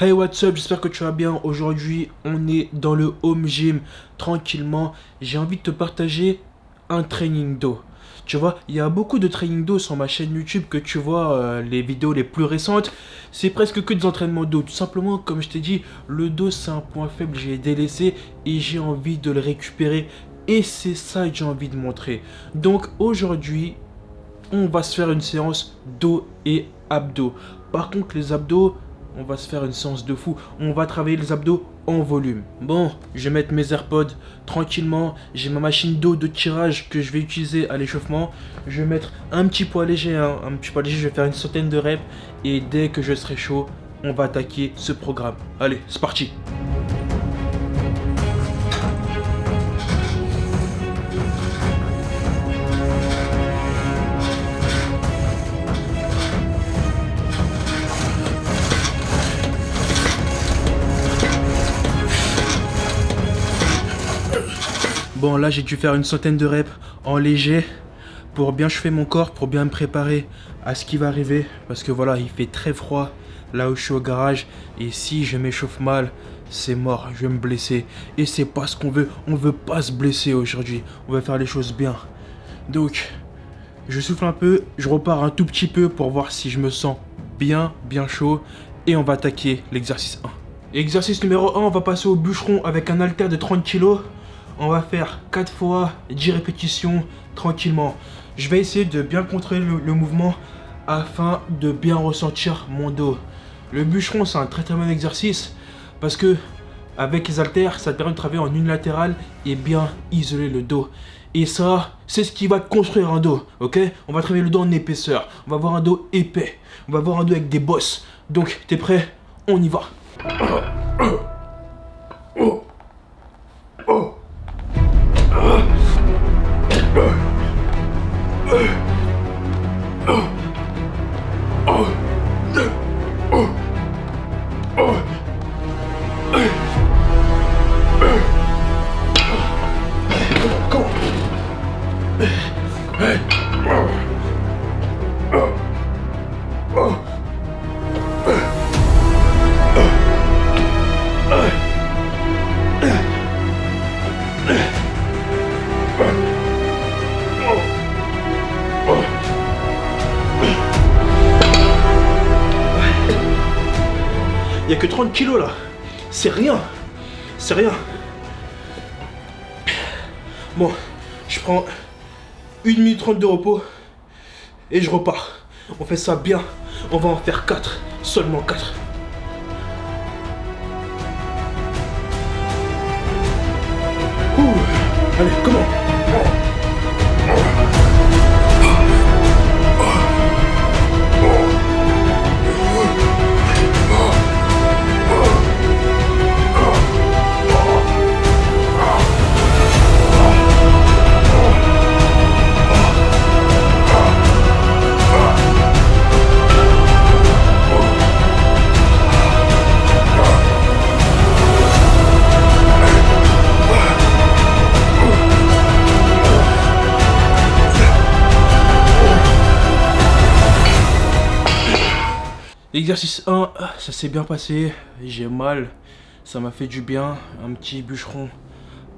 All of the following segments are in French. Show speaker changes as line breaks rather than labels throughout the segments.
Hey, what's up, j'espère que tu vas bien. Aujourd'hui, on est dans le home gym, tranquillement. J'ai envie de te partager un training dos. Tu vois, il y a beaucoup de training dos sur ma chaîne YouTube que tu vois, les vidéos les plus récentes. C'est presque que des entraînements dos. Tout simplement, comme je t'ai dit, le dos c'est un point faible, j'ai délaissé et j'ai envie de le récupérer. Et c'est ça que j'ai envie de montrer. Donc aujourd'hui, on va se faire une séance dos et abdos. Par contre, les abdos, on va se faire une séance de fou. On va travailler les abdos en volume. Bon, je vais mettre mes AirPods tranquillement. J'ai ma machine d'eau de tirage que je vais utiliser à l'échauffement. Je vais mettre un petit poids léger, un petit poids léger. Je vais faire une centaine de reps. Et dès que je serai chaud, on va attaquer ce programme. Allez, c'est parti. Bon, là j'ai dû faire une centaine de reps en léger pour bien chauffer mon corps, pour bien me préparer à ce qui va arriver. Parce que voilà, il fait très froid là où je suis au garage. Et si je m'échauffe mal, c'est mort, je vais me blesser. Et c'est pas ce qu'on veut, on veut pas se blesser aujourd'hui. On va faire les choses bien. Donc, je souffle un peu, je repars un tout petit peu pour voir si je me sens bien chaud. Et on va attaquer l'exercice 1. Exercice numéro 1, on va passer au bûcheron avec un haltère de 30 kg. On va faire 4 fois 10 répétitions tranquillement. Je vais essayer de bien contrôler le mouvement afin de bien ressentir mon dos. Le bûcheron, c'est un très bon exercice parce que avec les haltères, ça te permet de travailler en unilatéral et bien isoler le dos. Et ça, c'est ce qui va construire un dos, ok? On va travailler le dos en épaisseur. On va avoir un dos épais. On va avoir un dos avec des bosses. Donc, t'es prêt? On y va. Il n'y a que 30 kilos là. C'est rien. C'est rien. Bon, je prends 1 minute 30 de repos et je repars. On fait ça bien. On va en faire 4. Seulement 4. Allez, comment? Exercice 1, ça s'est bien passé, j'ai mal, ça m'a fait du bien, un petit bûcheron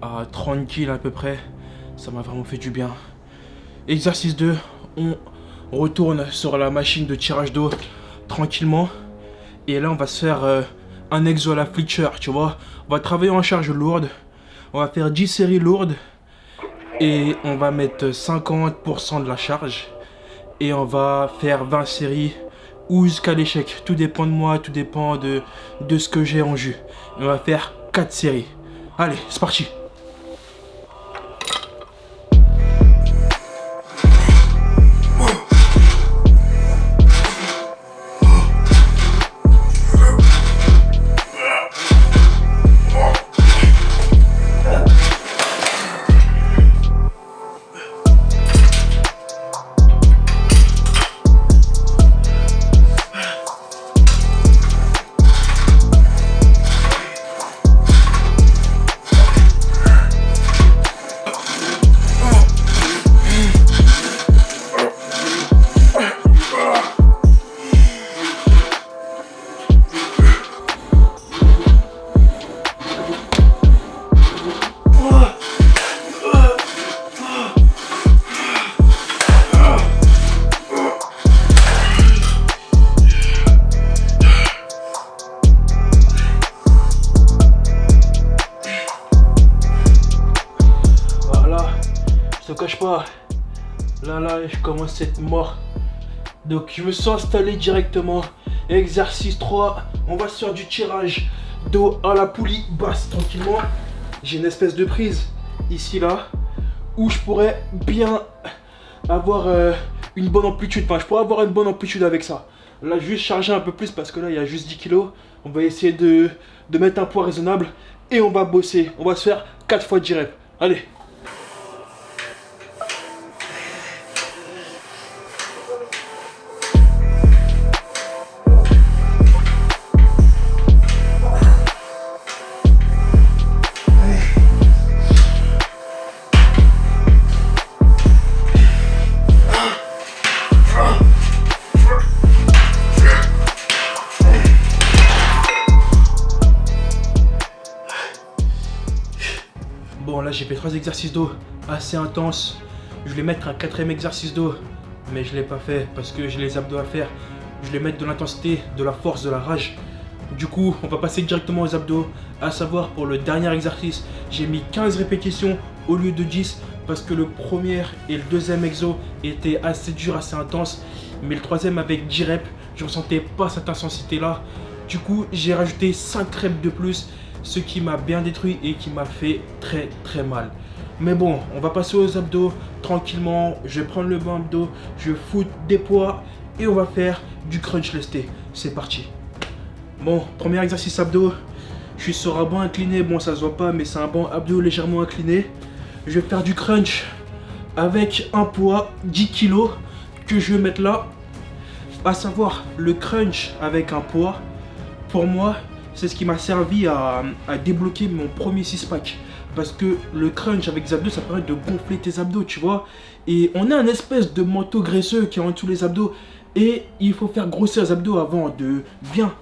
à 30 kg à peu près, ça m'a vraiment fait du bien. Exercice 2, on retourne sur la machine de tirage d'eau tranquillement et là on va se faire un exo à la Fletcher, tu vois. On va travailler en charge lourde, on va faire 10 séries lourdes et on va mettre 50% de la charge et on va faire 20 séries ou jusqu'à l'échec. Tout dépend de moi, tout dépend de ce que j'ai en jus. On va faire 4 séries. Allez, c'est parti. Ah, là, je commence à être mort. Donc je me sens installé directement. Exercice 3, on va se faire du tirage dos à la poulie basse tranquillement. J'ai une espèce de prise ici là où je pourrais bien avoir une bonne amplitude. Enfin, je pourrais avoir une bonne amplitude avec ça. Là, juste charger un peu plus parce que là, il y a juste 10 kilos. On va essayer de mettre un poids raisonnable et on va bosser. On va se faire 4 fois 10 reps. Allez. Bon, là j'ai fait 3 exercices dos assez intenses. Je vais mettre un 4e exercice dos, mais je ne l'ai pas fait parce que j'ai les abdos à faire. Je vais mettre de l'intensité, de la force, de la rage. Du coup, on va passer directement aux abdos. À savoir, pour le dernier exercice, j'ai mis 15 répétitions au lieu de 10 parce que le premier et le deuxième exo étaient assez durs, assez intenses. Mais le troisième avec 10 reps, je ne ressentais pas cette intensité là. Du coup, j'ai rajouté 5 reps de plus, ce qui m'a bien détruit et qui m'a fait très mal. Mais bon, on va passer aux abdos tranquillement. Je vais prendre le banc abdos, je vais foutre des poids et on va faire du crunch lesté. C'est parti. Bon, premier exercice abdos. Je suis sur un banc incliné. Bon, ça se voit pas, mais c'est un banc abdos légèrement incliné. Je vais faire du crunch avec un poids 10 kg que je vais mettre là. À savoir, le crunch avec un poids, pour moi, c'est ce qui m'a servi à débloquer mon premier 6-pack. Parce que le crunch avec les abdos, ça permet de gonfler tes abdos, tu vois. Et on a un espèce de manteau graisseux qui est en dessous les abdos. Et il faut faire grossir les abdos avant de bien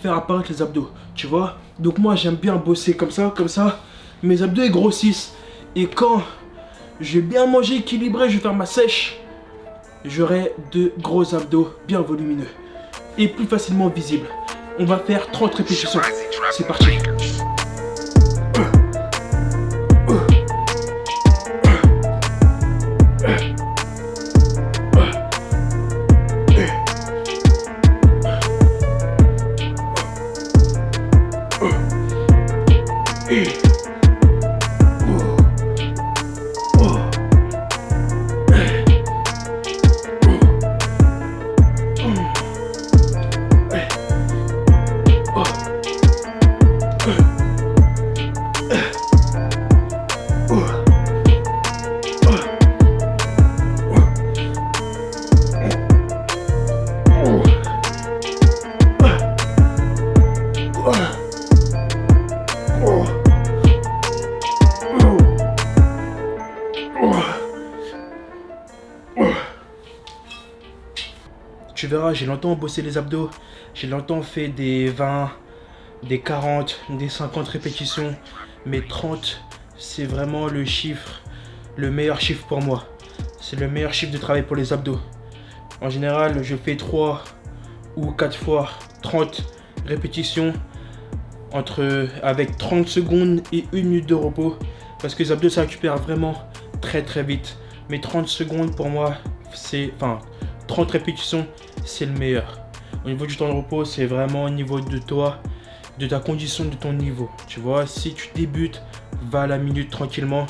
faire apparaître les abdos, tu vois. Donc moi, j'aime bien bosser comme ça. Mes abdos, ils grossissent. Et quand je vais bien manger équilibré, je vais faire ma sèche, j'aurai de gros abdos bien volumineux et plus facilement visibles. On va faire 30 répétitions. C'est parti. Tu verras, j'ai longtemps bossé les abdos, j'ai longtemps fait des 20, des 40, des 50 répétitions, mais 30, c'est vraiment le chiffre, le meilleur chiffre pour moi. C'est le meilleur chiffre de travail pour les abdos. En général, je fais 3 ou 4 fois 30 répétitions avec 30 secondes et 1 minute de repos. Parce que les abdos, ça récupère vraiment très vite. Mais 30 secondes pour moi, 30 répétitions, c'est le meilleur. Au niveau du temps de repos, c'est vraiment au niveau de toi, de ta condition, de ton niveau. Tu vois, si tu débutes, va à la minute tranquillement.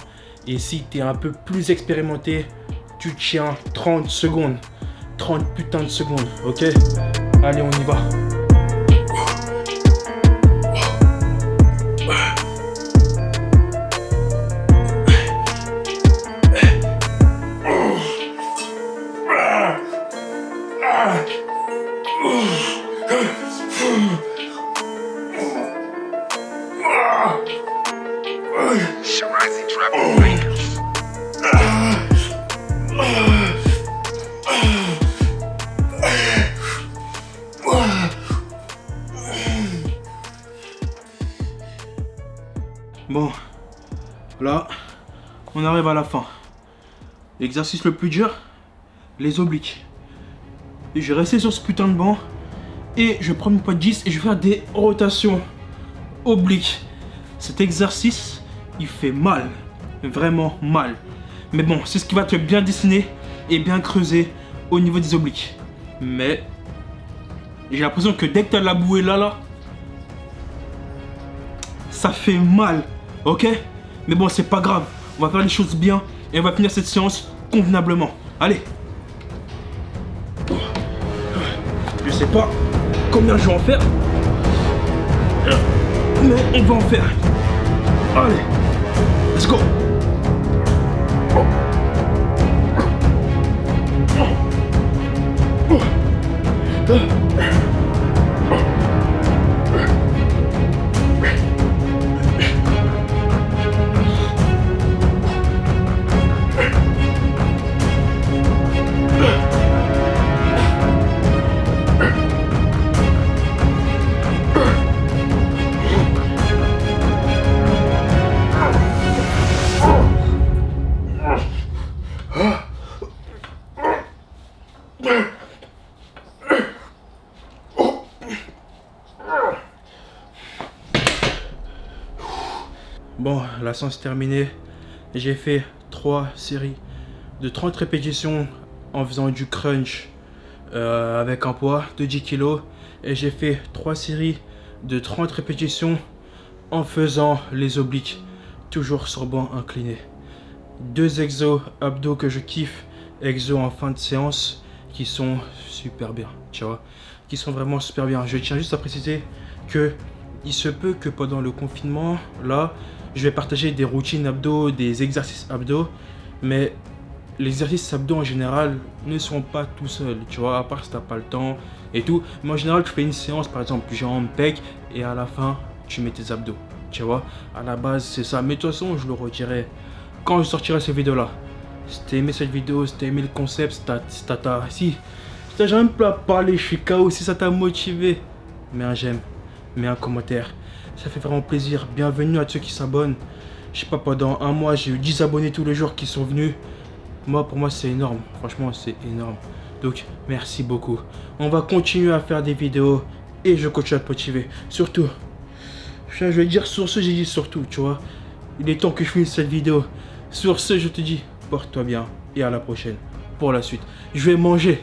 Et si tu es un peu plus expérimenté, tu tiens 30 secondes. 30 putains de secondes, ok? Allez, on y va. Bon, là, on arrive à la fin. L'exercice le plus dur, les obliques. Et je vais rester sur ce putain de banc et je prends une poids de 10 et je vais faire des rotations obliques. Cet exercice, il fait mal, vraiment mal. Mais bon, c'est ce qui va te bien dessiner et bien creuser au niveau des obliques. Mais j'ai l'impression que dès que tu as la bouée là, ça fait mal, ok? Mais bon, c'est pas grave. On va faire les choses bien et on va finir cette séance convenablement. Allez. Je sais pas combien je vais en faire, mais on va en faire. Allez, let's go. Bon, la séance terminée. J'ai fait 3 séries de 30 répétitions en faisant du crunch avec un poids de 10 kg. Et j'ai fait 3 séries de 30 répétitions en faisant les obliques, toujours sur banc incliné. 2 exos abdos que je kiffe, exos en fin de séance, qui sont super bien, tu vois, qui sont vraiment super bien. Je tiens juste à préciser que il se peut que pendant le confinement, là, je vais partager des routines abdos, des exercices abdos, mais les exercices abdos en général ne sont pas tout seuls, tu vois, à part si t'as pas le temps et tout. Mais en général, tu fais une séance, par exemple, jambes, pecs, et à la fin, tu mets tes abdos, tu vois. À la base, c'est ça. Mais de toute façon, je le redirai quand je sortirai cette vidéo-là. Si t'as aimé cette vidéo, si t'as aimé le concept, si t'as jamais pas parlé, je suis KO, si ça t'a motivé, mets un j'aime, mets un commentaire. Ça fait vraiment plaisir. Bienvenue à ceux qui s'abonnent. Je sais pas, pendant un mois, j'ai eu 10 abonnés tous les jours qui sont venus. Moi, pour moi, c'est énorme. Franchement, c'est énorme. Donc, merci beaucoup. On va continuer à faire des vidéos et je continue à te motiver. Surtout, je vais dire sur ce, j'ai dit surtout, tu vois. Il est temps que je finisse cette vidéo. Sur ce, je te dis, porte-toi bien et à la prochaine pour la suite. Je vais manger.